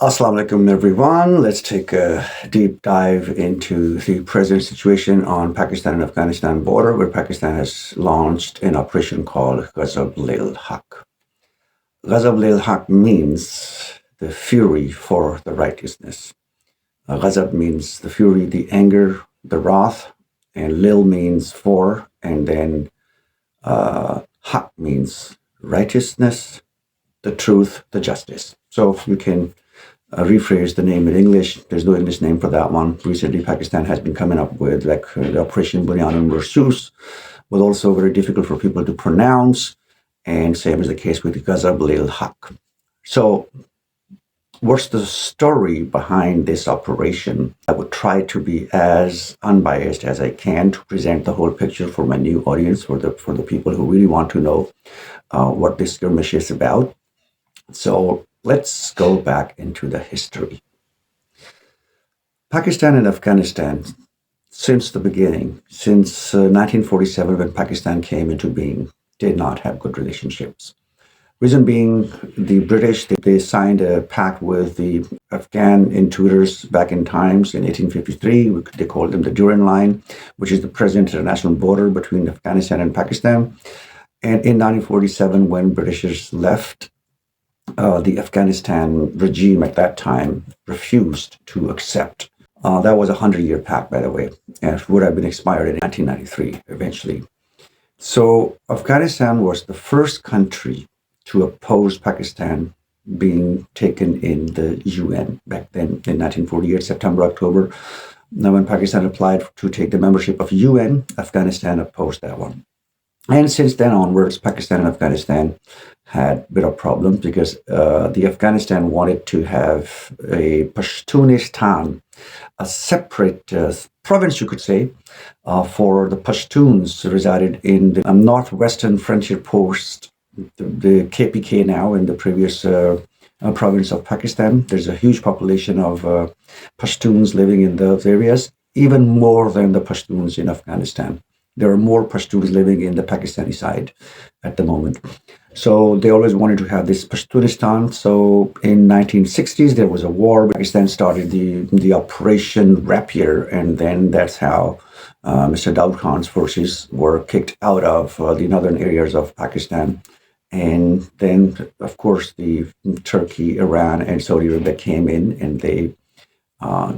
Assalamu alaikum, everyone. Let's take a deep dive into the present situation on Pakistan and Afghanistan border, where Pakistan has launched an operation called Ghazab Lil Haqq. Ghazab Lil Haqq means the fury for the righteousness. Ghazab means the fury, the anger, the wrath, and Lil means for, and then Haqq means righteousness, the truth, the justice. So you can rephrase the name in English. There's no English name for that one. Recently, Pakistan has been coming up with the Operation Ghazab, but also very difficult for people to pronounce, and same is the case with Ghazab Lil Haqq. So what's the story behind this operation? I would try to be as unbiased as I can to present the whole picture for my new audience, for the people who really want to know what this skirmish is about. So let's go back into the history. Pakistan and Afghanistan, since the beginning, since 1947, when Pakistan came into being, did not have good relationships. Reason being, the British, they signed a pact with the Afghan intruders back in times in 1853. They called them the Durand Line, which is the present international border between Afghanistan and Pakistan. And in 1947, when Britishers left, the Afghanistan regime at that time refused to accept. That was a 100-year pact, by the way, and it would have been expired in 1993 eventually. So Afghanistan was the first country to oppose Pakistan being taken in the UN back then in 1948, September, October. Now, when Pakistan applied to take the membership of UN, Afghanistan opposed that one. And since then onwards, Pakistan and Afghanistan had a bit of problems because the Afghanistan wanted to have a Pashtunistan, a separate province, you could say, for the Pashtuns resided in the northwestern frontier post, the KPK now, in the previous province of Pakistan. There's a huge population of Pashtuns living in those areas, even more than the Pashtuns in Afghanistan. There are more Pashtuns living in the Pakistani side at the moment. So they always wanted to have this Pashtunistan. So in 1960s, there was a war. Pakistan started the Operation Napier, and then that's how Mr. Daud Khan's forces were kicked out of the northern areas of Pakistan. And then, of course, the Turkey, Iran, and Saudi Arabia came in, and they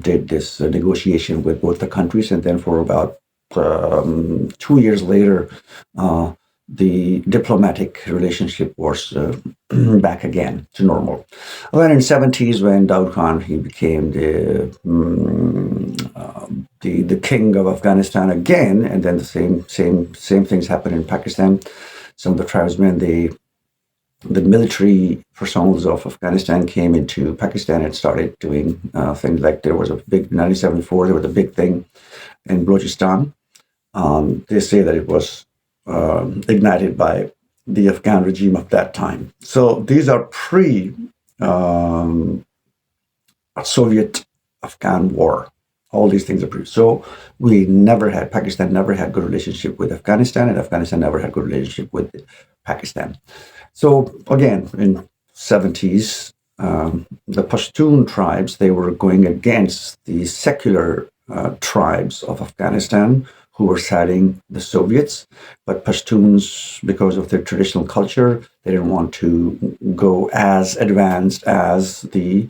did this negotiation with both the countries. And then for about 2 years later, the diplomatic relationship was back again to normal. Then in the 70s, when Daud Khan, he became the king of Afghanistan again, and then the same things happened in Pakistan. Some of the tribesmen, the military personnel of Afghanistan came into Pakistan and started doing things like there was a big, 1974, there was a big thing in Balochistan. They say that it was ignited by the Afghan regime of that time. So these are pre-Soviet-Afghan war. All these things are pre. So Pakistan never had good relationship with Afghanistan, and Afghanistan never had good relationship with Pakistan. So again, in 70s, the Pashtun tribes, they were going against the secular tribes of Afghanistan, who were siding the Soviets, but Pashtuns, because of their traditional culture, they didn't want to go as advanced as the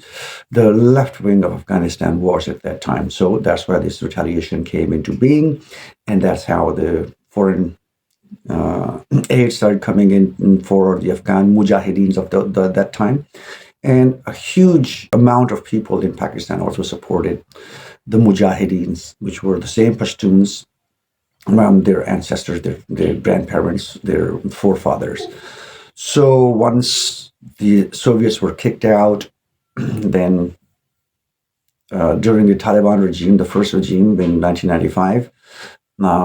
left wing of Afghanistan was at that time. So that's why this retaliation came into being, and that's how the foreign aid started coming in for the Afghan mujahideens of that time. And a huge amount of people in Pakistan also supported the mujahideens, which were the same Pashtuns, their ancestors, their grandparents, their forefathers. So once the Soviets were kicked out, then during the Taliban regime, the first regime in 1995,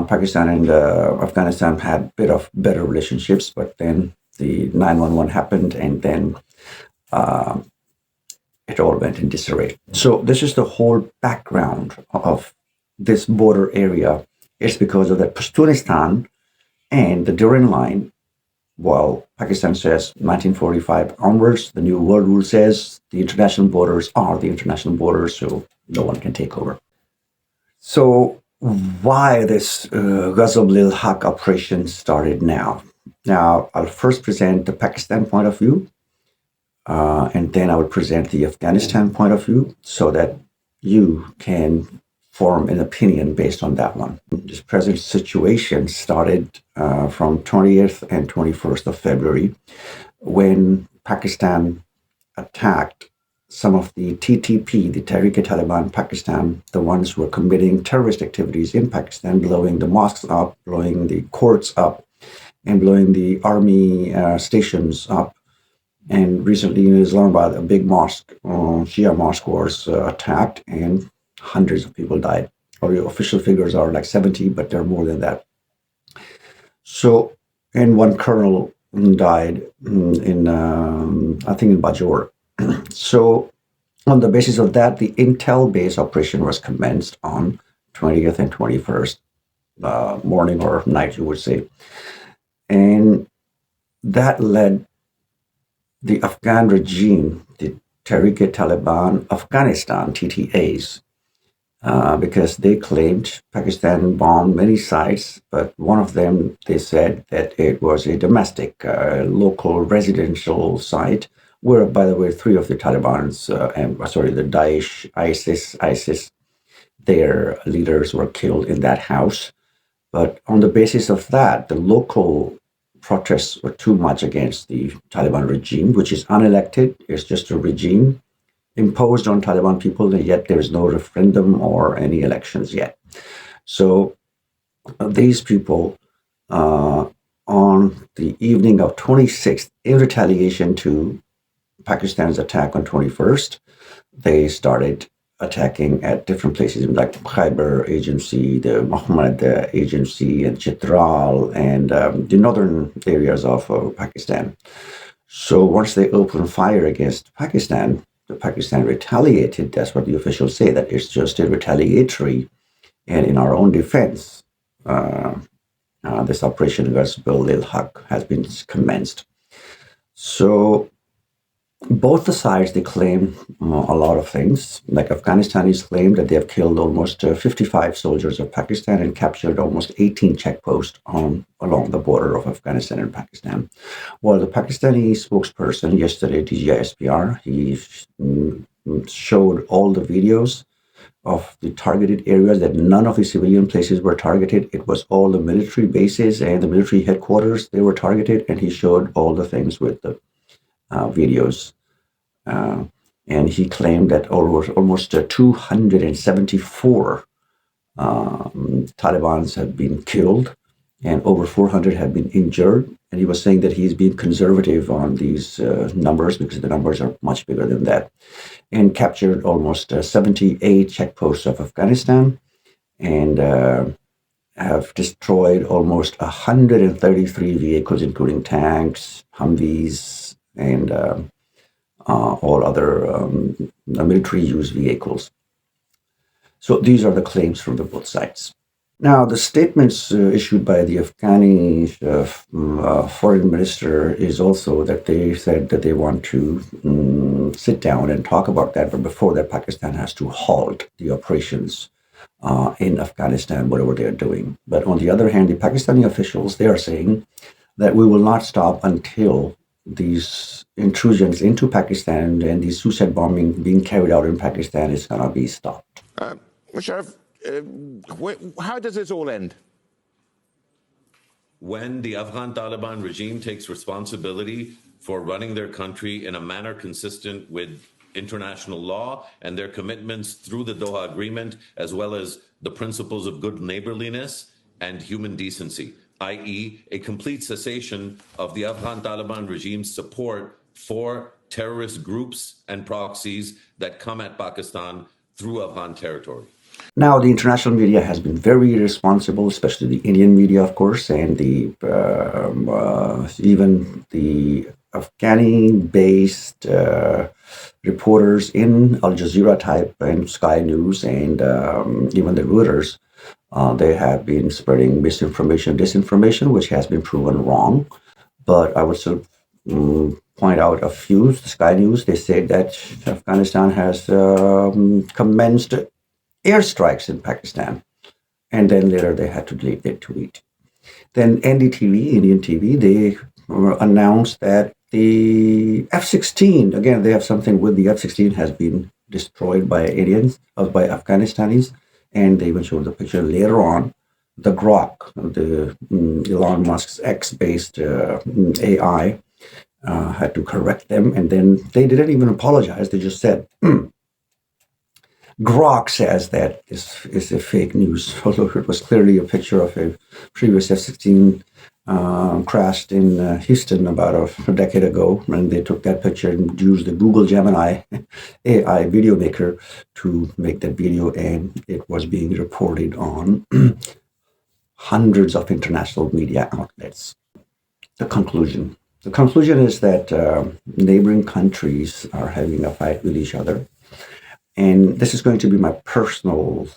Pakistan and Afghanistan had a bit of better relationships, but then the 9/11 happened, and then it all went in disarray. So this is the whole background of this border area. It's because of the Pashtunistan and the Durand Line while Pakistan says 1945 onwards, the new world rule says the international borders are the international borders, so no one can take over. So why this Ghazab Lil Haqq operation started now? Now, I'll first present the Pakistan point of view, and then I will present the Afghanistan point of view so that you can form an opinion based on that one. This present situation started from 20th and 21st of February when Pakistan attacked some of the TTP, the Tehrik-e-Taliban Pakistan, the ones who were committing terrorist activities in Pakistan, blowing the mosques up, blowing the courts up, and blowing the army stations up. And recently in Islamabad, a big mosque, Shia mosque, was attacked and hundreds of people died. Or the official figures are like 70, but they're more than that. So, and one colonel died in I think in Bajaur. So, on the basis of that, the intel-based operation was commenced on 20th and 21st morning or night, you would say. And that led the Afghan regime, the Tehrik-e-Taliban Afghanistan, TTAs, because they claimed Pakistan bombed many sites, but one of them, they said that it was a domestic, local residential site, where, by the way, three of the Taliban's, the Daesh, ISIS, their leaders were killed in that house. But on the basis of that, the local protests were too much against the Taliban regime, which is unelected. It's just a regime imposed on Taliban people, and yet there is no referendum or any elections yet. So these people, on the evening of 26th, in retaliation to Pakistan's attack on 21st, they started attacking at different places like Khyber Agency, the Muhammad Agency, and Chitral, and the northern areas of Pakistan. So once they opened fire against Pakistan, the Pakistan retaliated. That's what the officials say, that it's just a retaliatory. And in our own defense, this Operation Ghazab Lil Haqq has been commenced. So both the sides, they claim a lot of things. Like Afghanistanis claim that they have killed almost 55 soldiers of Pakistan and captured almost 18 checkposts along the border of Afghanistan and Pakistan. While the Pakistani spokesperson yesterday, DGISPR, he showed all the videos of the targeted areas, that none of the civilian places were targeted. It was all the military bases and the military headquarters, they were targeted, and he showed all the things with the videos. And he claimed that almost 274 Talibans have been killed and over 400 have been injured. And he was saying that he's being conservative on these numbers because the numbers are much bigger than that. And captured almost 78 checkposts of Afghanistan and have destroyed almost 133 vehicles, including tanks, Humvees, and all other military use vehicles. So these are the claims from the both sides. Now, the statements issued by the Afghani foreign minister is also that they said that they want to sit down and talk about that, but before that, Pakistan has to halt the operations in Afghanistan, whatever they are doing. But on the other hand, the Pakistani officials, they are saying that we will not stop until these intrusions into Pakistan and the suicide bombing being carried out in Pakistan is going to be stopped. Musharraf, how does this all end? When the Afghan Taliban regime takes responsibility for running their country in a manner consistent with international law and their commitments through the Doha Agreement, as well as the principles of good neighborliness and human decency, i.e. a complete cessation of the Afghan Taliban regime's support for terrorist groups and proxies that come at Pakistan through Afghan territory. Now, the international media has been very responsible, especially the Indian media, of course, and the even the Afghani-based reporters in Al Jazeera type and Sky News and even the Reuters. They have been spreading misinformation, disinformation, which has been proven wrong. But I would still point out a few. Sky News, they said that Afghanistan has commenced airstrikes in Pakistan. And then later they had to delete their tweet. Then NDTV, Indian TV, they announced that the F-16, again, they have something with the F-16 has been destroyed by Indians, by Afghanistanis. And they even showed the picture later on. The Grok, the Elon Musk's X-based AI, had to correct them. And then they didn't even apologize. They just said, Grok says that this is a fake news, although it was clearly a picture of a previous F-16 crashed in Houston about a decade ago, and they took that picture and used the Google Gemini AI video maker to make that video, and it was being reported on hundreds of international media outlets. The conclusion is that neighboring countries are having a fight with each other. And this is going to be my personal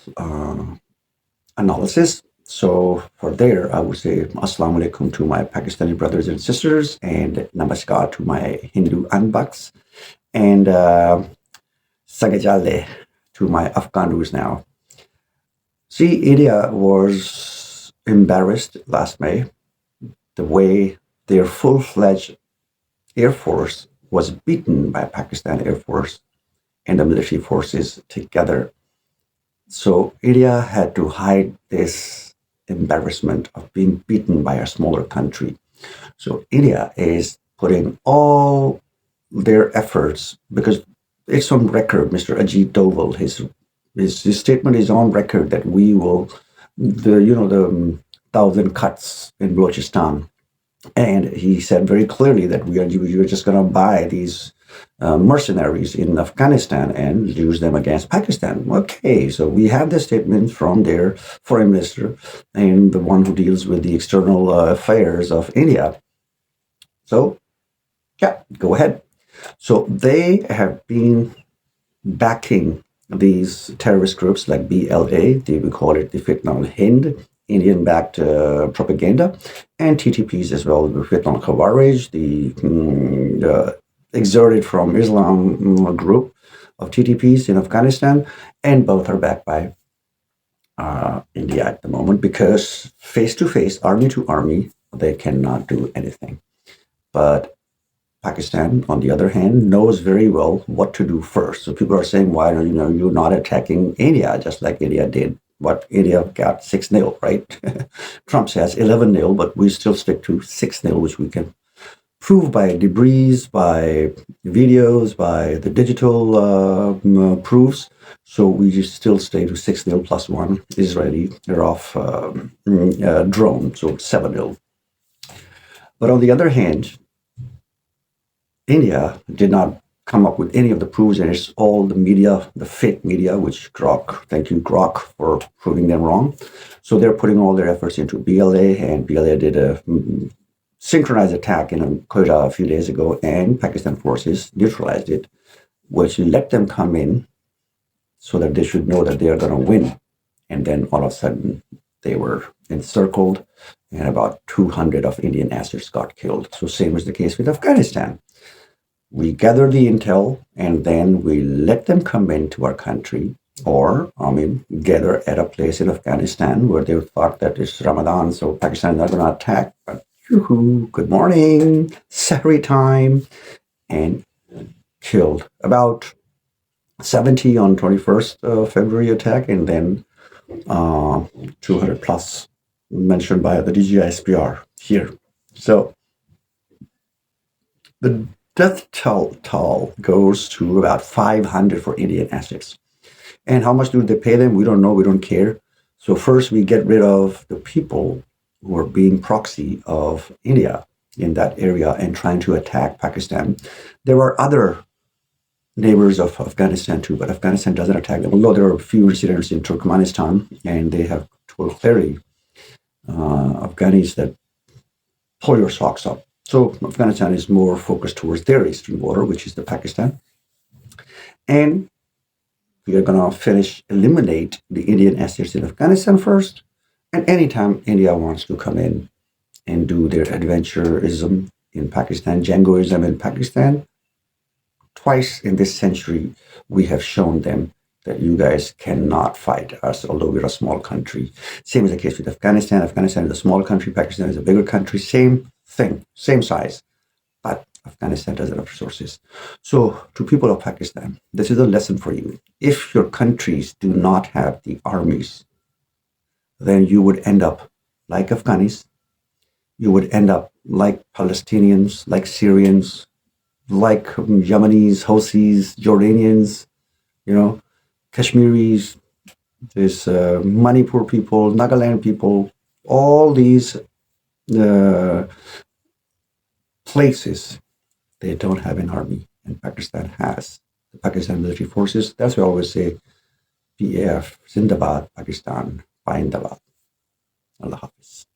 analysis. So for there, I would say Assalamu alaikum to my Pakistani brothers and sisters, and Namaskar to my Hindu unbucks, and Sagajale to my Afghanus now. See, India was embarrassed last May the way their full-fledged Air Force was beaten by Pakistan Air Force and the military forces together. So India had to hide this embarrassment of being beaten by a smaller country. So India is putting all their efforts, because it's on record, Mr. Ajit Doval, his statement is on record that we will, the 1,000 cuts in Balochistan. And he said very clearly that we are just going to buy these mercenaries in Afghanistan and use them against Pakistan. Okay, so we have the statement from their foreign minister and the one who deals with the external affairs of India. So, yeah, go ahead. So they have been backing these terrorist groups like BLA, they would call it the Fitna al-Hind, Indian-backed propaganda, and TTPs as well, the Fitna al-Khawarij, the exerted from Islam group of TTPs in Afghanistan, and both are backed by India at the moment, because face-to-face, army to army, they cannot do anything. But Pakistan, on the other hand, knows very well what to do first. So people are saying, why are you're not attacking India, just like India did? What India got 6-0, right? Trump says 11-0, but we still stick to 6-0, which we can prove by debris, by videos, by the digital proofs. So we just still stay to 6-0 plus one Israeli off drone, so 7-0. But on the other hand, India did not come up with any of the proofs, and it's all the media, the fake media, which Grok, thank you Grok for proving them wrong. So they're putting all their efforts into BLA, and BLA did a synchronized attack in Quetta a few days ago, and Pakistan forces neutralized it, which let them come in so that they should know that they are going to win. And then all of a sudden they were encircled, and about 200 of Indian assets got killed. So same is the case with Afghanistan. We gather the intel, and then we let them come into our country, or, gather at a place in Afghanistan where they thought that it's Ramadan, so Pakistan is not going to attack. But good morning, Sahri time, and killed about 70 on 21st February attack, and then 200 plus mentioned by the DGISPR here. So the death toll goes to about 500 for Indian assets. And how much do they pay them? We don't know. We don't care. So first we get rid of the people who are being proxy of India in that area and trying to attack Pakistan. There are other neighbors of Afghanistan too, but Afghanistan doesn't attack them. Although there are a few incidents in Turkmenistan, and they have told clearly Afghanis that pull your socks up. So Afghanistan is more focused towards their eastern border, which is the Pakistan. And we are going to eliminate the Indian assets in Afghanistan first. And anytime India wants to come in and do their adventurism in Pakistan, jingoism in Pakistan. Twice in this century, we have shown them that you guys cannot fight us, although we're a small country. Same is the case with Afghanistan. Afghanistan is a small country. Pakistan is a bigger country. Same thing, same size. But Afghanistan doesn't have resources. So to people of Pakistan, this is a lesson for you. If your countries do not have the armies, then you would end up like Afghanis. You would end up like Palestinians, like Syrians, like Yemenis, Houthis, Jordanians, Kashmiris, this Manipur people, Nagaland people, all these places, they don't have an army, and Pakistan has. The Pakistan military forces, that's why I always say, PAF, Zindabad, Pakistan, Paindabad. Allah Hafiz.